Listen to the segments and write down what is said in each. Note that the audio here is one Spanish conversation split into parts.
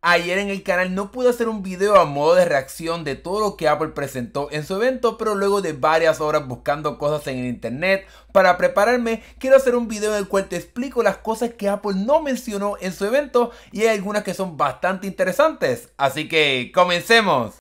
Ayer en el canal no pude hacer un video a modo de reacción de todo lo que Apple presentó en su evento, pero luego de varias horas buscando cosas en el internet para prepararme, quiero hacer un video en el cual te explico las cosas que Apple no mencionó en su evento y hay algunas que son bastante interesantes. Así que comencemos.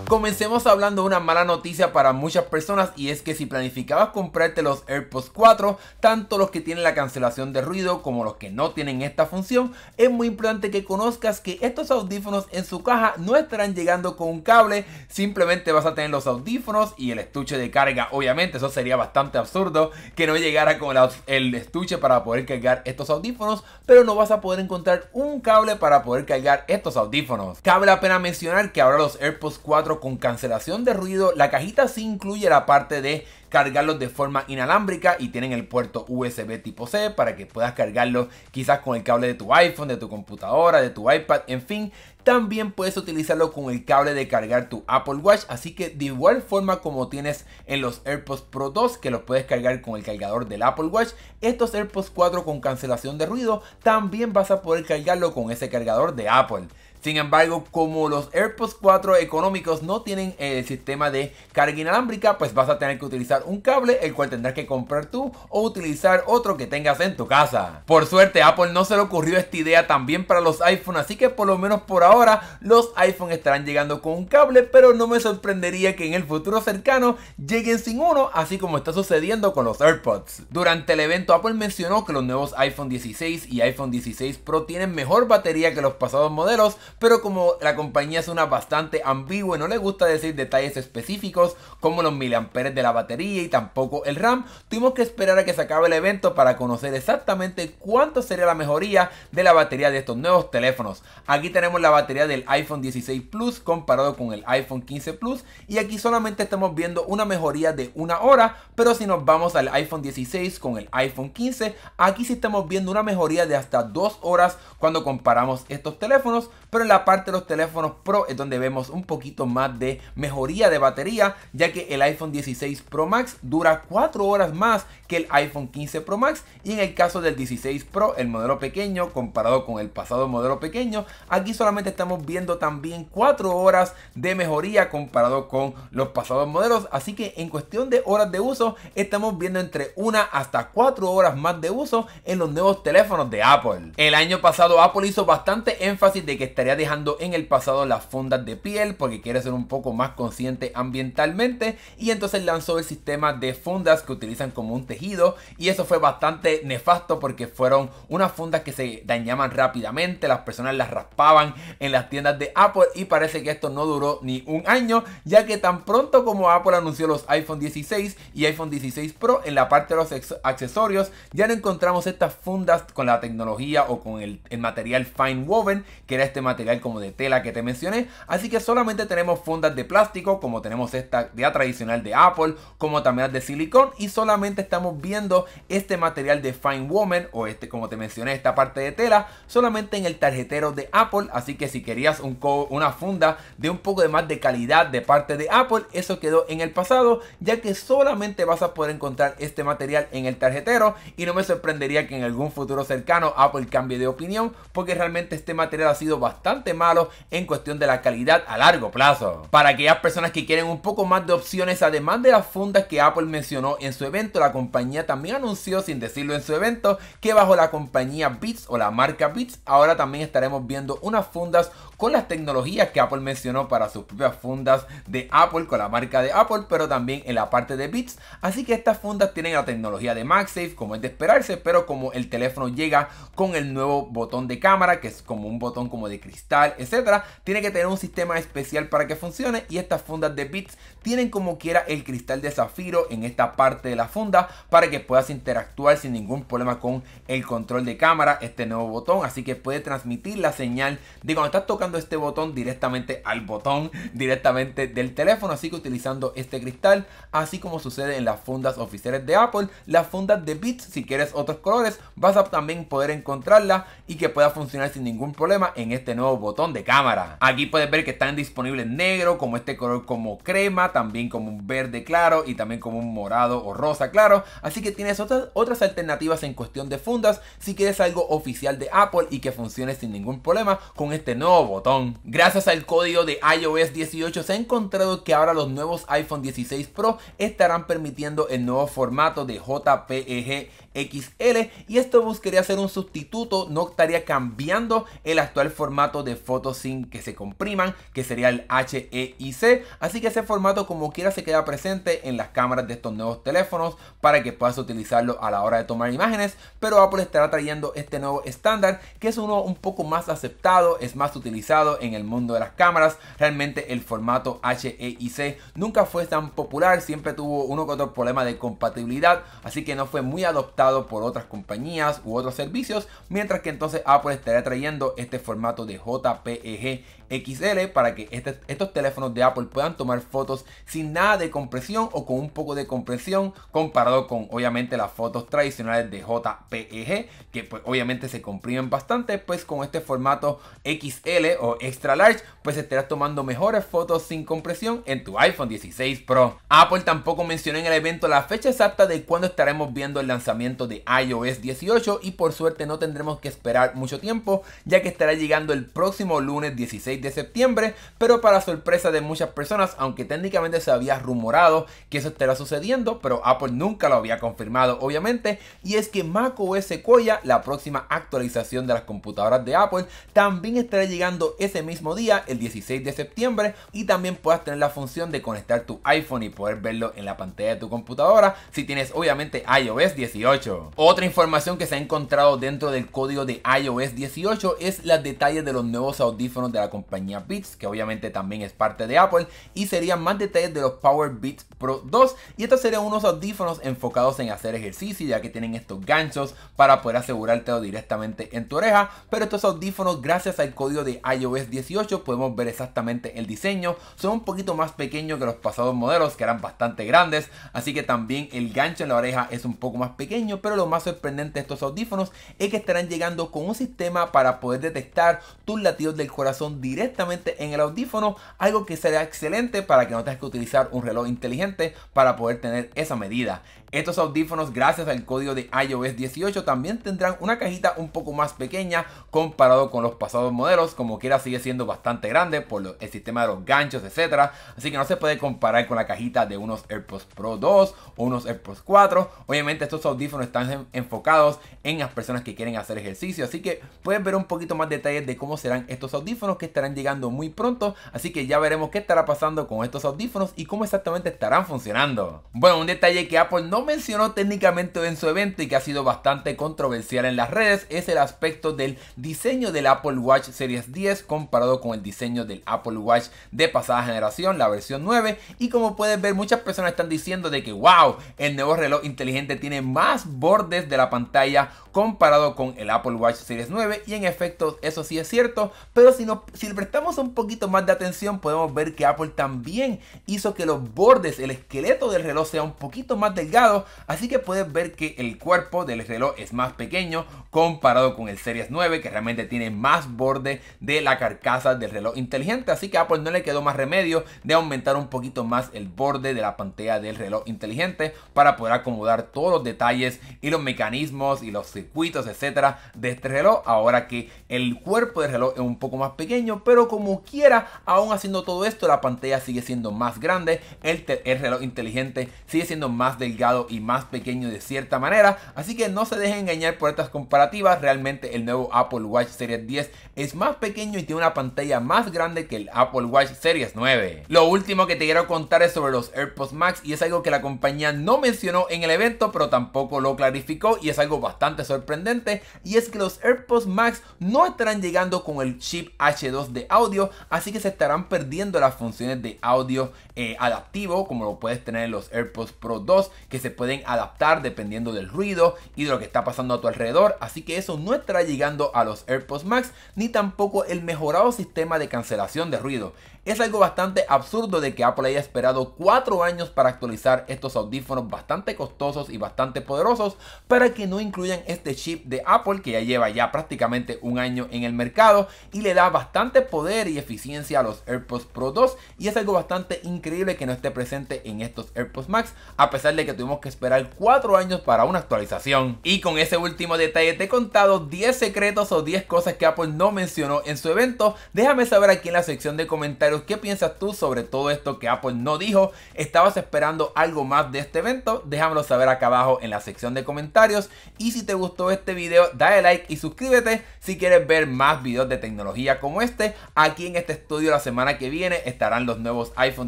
Comencemos hablando de una mala noticia para muchas personas, y es que si planificabas comprarte los AirPods 4, tanto los que tienen la cancelación de ruido como los que no tienen esta función, es muy importante que conozcas que estos audífonos en su caja no estarán llegando con un cable. Simplemente vas a tener los audífonos y el estuche de carga. Obviamente eso sería bastante absurdo que no llegara con el estuche para poder cargar estos audífonos, pero no vas a poder encontrar un cable para poder cargar estos audífonos. Cabe la pena mencionar que ahora los AirPods 4 con cancelación de ruido, la cajita sí incluye la parte de cargarlos de forma inalámbrica y tienen el puerto USB tipo C para que puedas cargarlos quizás con el cable de tu iPhone, de tu computadora, de tu iPad, en fin. También puedes utilizarlo con el cable de cargar tu Apple Watch, así que de igual forma como tienes en los AirPods Pro 2 que los puedes cargar con el cargador del Apple Watch, estos AirPods 4 con cancelación de ruido también vas a poder cargarlo con ese cargador de Apple. Sin embargo, como los AirPods 4 económicos no tienen el sistema de carga inalámbrica, pues vas a tener que utilizar un cable, el cual tendrás que comprar tú o utilizar otro que tengas en tu casa. Por suerte, Apple no se le ocurrió esta idea también para los iPhone, así que por lo menos por ahora los iPhone estarán llegando con un cable, pero no me sorprendería que en el futuro cercano lleguen sin uno, así como está sucediendo con los AirPods. Durante el evento, Apple mencionó que los nuevos iPhone 16 y iPhone 16 Pro tienen mejor batería que los pasados modelos, pero como la compañía es una bastante ambigua y no le gusta decir detalles específicos como los miliamperes de la batería y tampoco el RAM, tuvimos que esperar a que se acabe el evento para conocer exactamente cuánto sería la mejoría de la batería de estos nuevos teléfonos. Aquí tenemos la batería del iPhone 16 Plus comparado con el iPhone 15 Plus, y aquí solamente estamos viendo una mejoría de 1 hora, pero si nos vamos al iPhone 16 con el iPhone 15, aquí sí estamos viendo una mejoría de hasta 2 horas cuando comparamos estos teléfonos. Pero en la parte de los teléfonos Pro es donde vemos un poquito más de mejoría de batería, ya que el iPhone 16 Pro Max dura 4 horas más que el iPhone 15 Pro Max, y en el caso del 16 Pro, el modelo pequeño, comparado con el pasado modelo pequeño, aquí solamente estamos viendo también 4 horas de mejoría comparado con los pasados modelos, así que en cuestión de horas de uso estamos viendo entre 1 hasta 4 horas más de uso en los nuevos teléfonos de Apple. El año pasado Apple hizo bastante énfasis de que estaría dejando en el pasado las fundas de piel porque quiere ser un poco más consciente ambientalmente, y entonces lanzó el sistema de fundas que utilizan como un tejido, y eso fue bastante nefasto porque fueron unas fundas que se dañaban rápidamente, las personas las raspaban en las tiendas de Apple, y parece que esto no duró ni un año, ya que tan pronto como Apple anunció los iPhone 16 y iPhone 16 Pro, en la parte de los accesorios ya no encontramos estas fundas con la tecnología o con el material fine woven, que era este material como de tela que te mencioné, así que solamente tenemos fundas de plástico como tenemos esta ya tradicional de Apple, como también las de silicón, y solamente estamos viendo este material de fine woven o como te mencioné, esta parte de tela solamente en el tarjetero de Apple. Así que si querías una funda de un poco de más de calidad de parte de Apple, eso quedó en el pasado, ya que solamente vas a poder encontrar este material en el tarjetero, y no me sorprendería que en algún futuro cercano Apple cambie de opinión, porque realmente este material ha sido bastante malo en cuestión de la calidad a largo plazo. Para aquellas personas que quieren un poco más de opciones, además de las fundas que Apple mencionó en su evento, la compañía también anunció, sin decirlo en su evento, que bajo la compañía Beats o la marca Beats, ahora también estaremos viendo unas fundas con las tecnologías que Apple mencionó para sus propias fundas de Apple con la marca de Apple, pero también en la parte de Beats. Así que estas fundas tienen la tecnología de MagSafe, como es de esperarse, pero como el teléfono llega con el nuevo botón de cámara, que es como un botón como de cristal, etcétera, tiene que tener un sistema especial para que funcione, y estas fundas de Beats tienen como quiera el cristal de zafiro en esta parte de la funda para que puedas interactuar sin ningún problema con el control de cámara, este nuevo botón, así que puede transmitir la señal de cuando estás tocando este botón directamente al botón directamente del teléfono, así que utilizando este cristal, así como sucede en las fundas oficiales de Apple, las fundas de Beats, si quieres otros colores, vas a también poder encontrarla y que pueda funcionar sin ningún problema en este nuevo nuevo botón de cámara. Aquí puedes ver que están disponibles en negro, como este color como crema, también como un verde claro y también como un morado o rosa claro. Así que tienes otras alternativas en cuestión de fundas si quieres algo oficial de Apple y que funcione sin ningún problema con este nuevo botón. Gracias al código de iOS 18 se ha encontrado que ahora los nuevos iPhone 16 Pro estarán permitiendo el nuevo formato de JPEG XL, y esto buscaría ser un sustituto, no estaría cambiando el actual formato de fotos sin que se compriman, que sería el HEIC, así que ese formato como quiera se queda presente en las cámaras de estos nuevos teléfonos para que puedas utilizarlo a la hora de tomar imágenes, pero Apple estará trayendo este nuevo estándar que es uno un poco más aceptado, es más utilizado en el mundo de las cámaras. Realmente el formato HEIC nunca fue tan popular, siempre tuvo uno que otro problema de compatibilidad, así que no fue muy adoptado por otras compañías u otros servicios, mientras que entonces Apple estará trayendo este formato de JPEG XL para que estos teléfonos de Apple puedan tomar fotos sin nada de compresión o con un poco de compresión, comparado con obviamente las fotos tradicionales de JPEG, que pues obviamente se comprimen bastante. Pues con este formato XL o Extra Large pues estarás tomando mejores fotos sin compresión en tu iPhone 16 Pro. Apple tampoco mencionó en el evento la fecha exacta de cuándo estaremos viendo el lanzamiento de iOS 18, y por suerte no tendremos que esperar mucho tiempo, ya que estará llegando el próximo lunes 16 de septiembre, pero para sorpresa de muchas personas, aunque técnicamente se había rumorado que eso estará sucediendo, pero Apple nunca lo había confirmado obviamente, y es que macOS Sequoia, la próxima actualización de las computadoras de Apple, también estará llegando ese mismo día, el 16 de septiembre, y también puedas tener la función de conectar tu iPhone y poder verlo en la pantalla de tu computadora si tienes obviamente iOS 18. Otra información que se ha encontrado dentro del código de iOS 18 es los detalles de los nuevos audífonos de la compañía Beats, que obviamente también es parte de Apple, y serían más detalles de los Power Beats Pro 2, y estos serían unos audífonos enfocados en hacer ejercicio, ya que tienen estos ganchos para poder asegurártelo directamente en tu oreja. Pero estos audífonos, gracias al código de iOS 18, podemos ver exactamente el diseño, son un poquito más pequeños que los pasados modelos, que eran bastante grandes, así que también el gancho en la oreja es un poco más pequeño. Pero lo más sorprendente de estos audífonos es que estarán llegando con un sistema para poder detectar tus latidos del corazón directamente en el audífono, algo que será excelente para que no tengas que utilizar un reloj inteligente para poder tener esa medida. Estos audífonos, gracias al código de iOS 18, también tendrán una cajita un poco más pequeña comparado con los pasados modelos. Como quiera sigue siendo bastante grande por el sistema de los ganchos, etcétera. Así que no se puede comparar con la cajita de unos AirPods Pro 2 o unos AirPods 4. Obviamente estos audífonos están enfocados en las personas que quieren hacer ejercicio, así que puedes ver un poquito más detalles de cómo serán estos audífonos, que estarán llegando muy pronto. Así que ya veremos qué estará pasando con estos audífonos y cómo exactamente estarán funcionando. Bueno, un detalle que Apple no mencionó técnicamente en su evento y que ha sido bastante controversial en las redes es el aspecto del diseño del Apple Watch Series 10 comparado con el diseño del Apple Watch de pasada generación, la versión 9. Y como puedes ver, muchas personas están diciendo de que wow, el nuevo reloj inteligente tiene más bordes de la pantalla comparado con el Apple Watch Series 9, y en efecto eso sí es cierto, pero si le prestamos un poquito más de atención podemos ver que Apple también hizo que los bordes, el esqueleto del reloj sea un poquito más delgado, así que puedes ver que el cuerpo del reloj es más pequeño comparado con el Series 9, que realmente tiene más borde de la carcasa del reloj inteligente. Así que a Apple no le quedó más remedio de aumentar un poquito más el borde de la pantalla del reloj inteligente para poder acomodar todos los detalles y los mecanismos y los circuitos, etcétera, de este reloj, ahora que el cuerpo del reloj es un poco más pequeño. Pero como quiera, aún haciendo todo esto, la pantalla sigue siendo más grande, el reloj inteligente sigue siendo más delgado y más pequeño de cierta manera. Así que no se dejen engañar por estas comparativas. Realmente el nuevo Apple Watch Series 10 es más pequeño y tiene una pantalla más grande que el Apple Watch Series 9. Lo último que te quiero contar es sobre los AirPods Max, y es algo que la compañía no mencionó en el evento, pero tampoco lo clarificó, y es algo bastante sorprendente, y es que los AirPods Max no estarán llegando con el chip H2 de audio, así que se estarán perdiendo las funciones de audio adaptivo, como lo puedes tener en los AirPods Pro 2, que se pueden adaptar dependiendo del ruido y de lo que está pasando a tu alrededor. Así que eso no estará llegando a los AirPods Max, ni tampoco el mejorado sistema de cancelación de ruido. Es algo bastante absurdo de que Apple haya esperado 4 años para actualizar estos audífonos bastante costosos y bastante poderosos para que no incluyan este chip de Apple que ya lleva prácticamente un año en el mercado y le da bastante poder y eficiencia a los AirPods Pro 2, y es algo bastante increíble que no esté presente en estos AirPods Max a pesar de que tuvimos que esperar 4 años para una actualización. Y con ese último detalle te he contado 10 secretos o 10 cosas que Apple no mencionó en su evento. Déjame saber aquí en la sección de comentarios qué piensas tú sobre todo esto que Apple no dijo. ¿Estabas esperando algo más de este evento? Déjamelo saber acá abajo en la sección de comentarios, y si te gustó este video dale like y suscríbete si quieres ver más videos de tecnología como este. Aquí en este estudio la semana que viene estarán los nuevos iPhone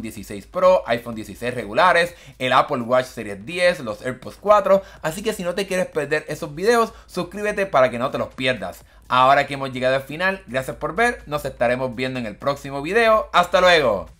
16 Pro, iPhone 16 regulares, el Apple Watch Series 10, los AirPods 4, así que si no te quieres perder esos videos, suscríbete para que no te los pierdas. Ahora que hemos llegado al final, gracias por ver, nos estaremos viendo en el próximo video. ¡Hasta luego!